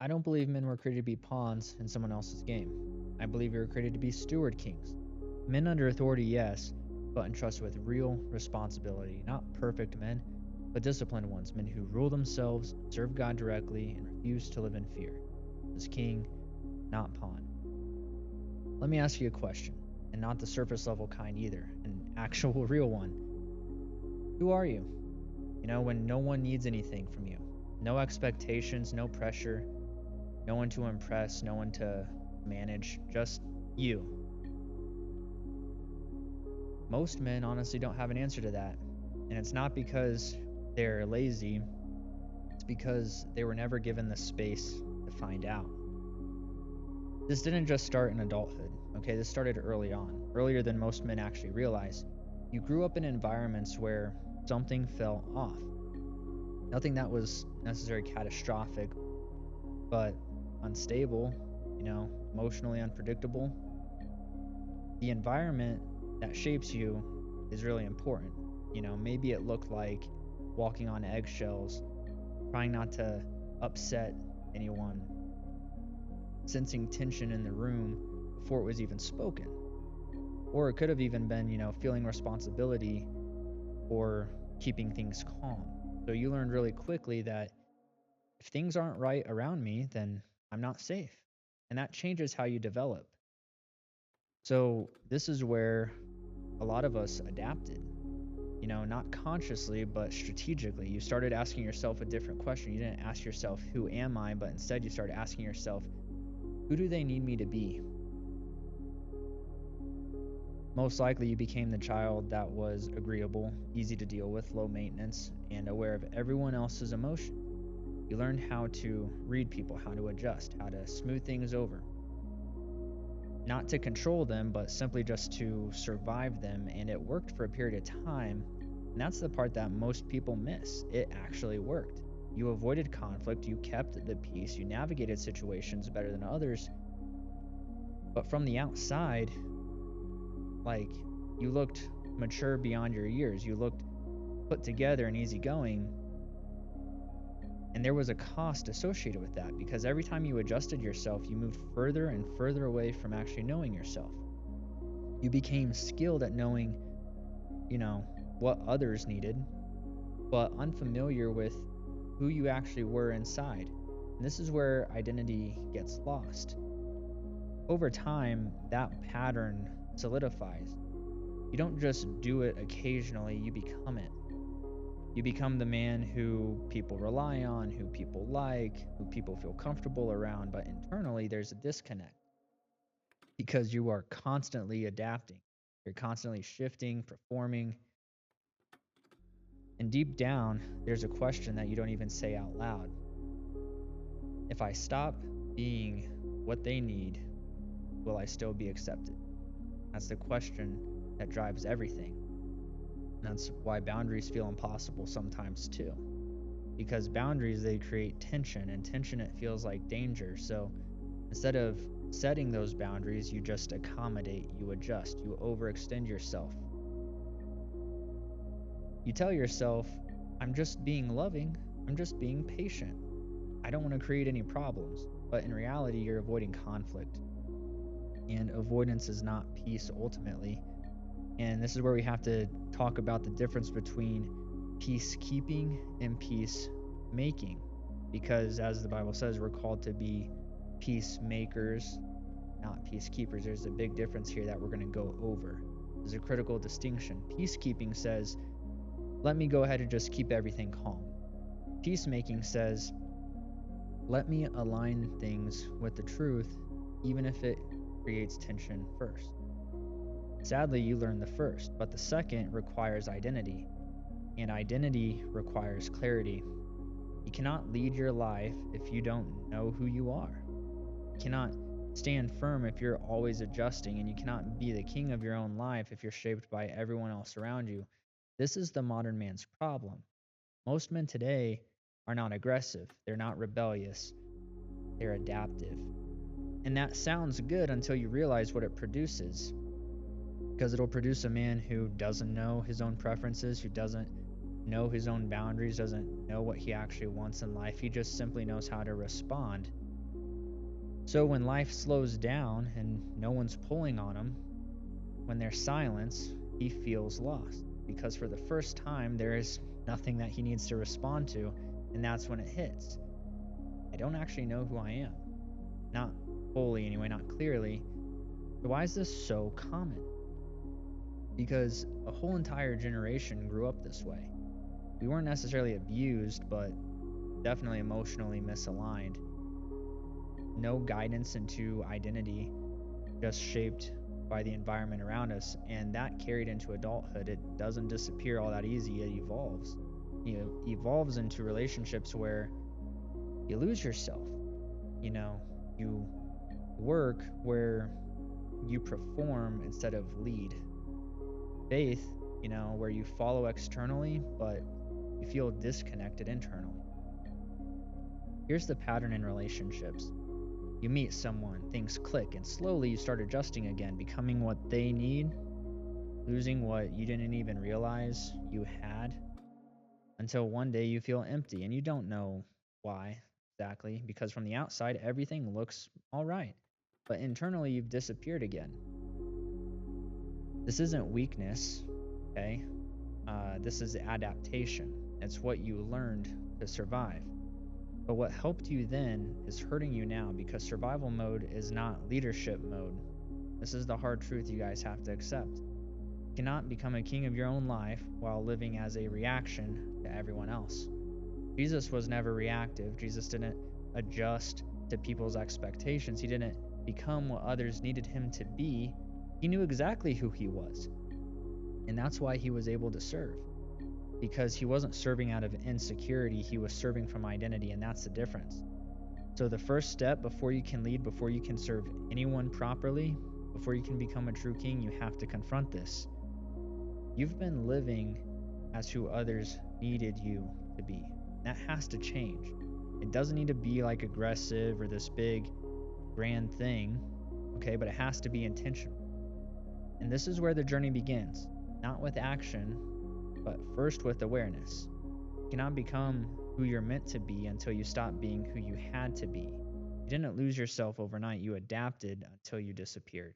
I don't believe men were created to be pawns in someone else's game. I believe we were created to be steward kings. Men under authority, yes, but entrusted with real responsibility. Not perfect men, but disciplined ones. Men who rule themselves, serve God directly, and refuse to live in fear. As king, not pawn. Let me ask you a question, and not the surface level kind either, an actual real one. Who are you? When no one needs anything from you. No expectations, no pressure, no one to impress, no one to manage, just you. Most men honestly don't have an answer to that. And it's not because they're lazy, it's because they were never given the space to find out. This didn't just start in adulthood, okay? This started early on, earlier than most men actually realize. You grew up in environments where something fell off. Nothing that was necessarily catastrophic, but unstable, emotionally unpredictable. The environment that shapes you is really important. Maybe it looked like walking on eggshells, trying not to upset anyone, sensing tension in the room before it was even spoken. Or it could have even been, feeling responsibility or keeping things calm. So you learned really quickly that if things aren't right around me, then I'm not safe. And that changes how you develop. So this is where a lot of us adapted, not consciously, but strategically. You started asking yourself a different question. You didn't ask yourself, who am I? But instead, you started asking yourself, who do they need me to be? Most likely, you became the child that was agreeable, easy to deal with, low maintenance, and aware of everyone else's emotion. You learned how to read people, how to adjust, how to smooth things over. Not to control them, but simply just to survive them. And it worked for a period of time. And that's the part that most people miss. It actually worked. You avoided conflict, you kept the peace, you navigated situations better than others. But from the outside, like, you looked mature beyond your years. You looked put together and easygoing. And there was a cost associated with that because every time you adjusted yourself, you moved further and further away from actually knowing yourself. You became skilled at knowing, what others needed, but unfamiliar with who you actually were inside. And this is where identity gets lost. Over time, that pattern solidifies. You don't just do it occasionally, you become it. You become the man who people rely on, who people like, who people feel comfortable around, but internally there's a disconnect because you are constantly adapting. You're constantly shifting, performing, and deep down, there's a question that you don't even say out loud. If I stop being what they need, will I still be accepted? That's the question that drives everything. And that's why boundaries feel impossible sometimes too. Because boundaries, they create tension, and tension, it feels like danger. So instead of setting those boundaries, you just accommodate, you adjust, you overextend yourself. You tell yourself, I'm just being loving, I'm just being patient. I don't want to create any problems. But in reality, you're avoiding conflict. And avoidance is not peace ultimately. And this is where we have to talk about the difference between peacekeeping and peacemaking. Because as the Bible says, we're called to be peacemakers, not peacekeepers. There's a big difference here that we're going to go over. There's a critical distinction. Peacekeeping says, let me go ahead and just keep everything calm. Peacemaking says, let me align things with the truth, even if it creates tension first. Sadly, you learn the first, but the second requires identity, and identity requires clarity. You cannot lead your life if you don't know who you are. You cannot stand firm if you're always adjusting, and you cannot be the king of your own life if you're shaped by everyone else around you. This is the modern man's problem. Most men today are not aggressive, they're not rebellious, they're adaptive. And that sounds good until you realize what it produces. Because it'll produce a man who doesn't know his own preferences, who doesn't know his own boundaries, doesn't know what he actually wants in life. He just simply knows how to respond. So when life slows down and no one's pulling on him, when there's silence, he feels lost because for the first time there is nothing that he needs to respond to, and that's when it hits. I don't actually know who I am. Not fully anyway, not clearly. So why is this so common? Because a whole entire generation grew up this way. We weren't necessarily abused, but definitely emotionally misaligned. No guidance into identity, just shaped by the environment around us, and that carried into adulthood. It doesn't disappear all that easy, it evolves. Evolves into relationships where you lose yourself. You know, you work where you perform instead of lead. Faith, where you follow externally, but you feel disconnected internally. Here's the pattern in relationships. You meet someone, things click, and slowly you start adjusting again, becoming what they need, losing what you didn't even realize you had, until one day you feel empty and you don't know why exactly, because from the outside, everything looks all right, but internally you've disappeared again. This isn't weakness, okay? This is adaptation. It's what you learned to survive. But what helped you then is hurting you now because survival mode is not leadership mode. This is the hard truth you guys have to accept. You cannot become a king of your own life while living as a reaction to everyone else. Jesus was never reactive. Jesus didn't adjust to people's expectations. He didn't become what others needed him to be. He knew exactly who he was. And that's why he was able to serve. Because he wasn't serving out of insecurity, he was serving from identity, and that's the difference. So the first step before you can lead, before you can serve anyone properly, before you can become a true king, you have to confront this. You've been living as who others needed you to be. That has to change. It doesn't need to be like aggressive or this big grand thing, okay, but it has to be intentional. And this is where the journey begins, not with action, but first with awareness. You cannot become who you're meant to be until you stop being who you had to be. You didn't lose yourself overnight, you adapted until you disappeared.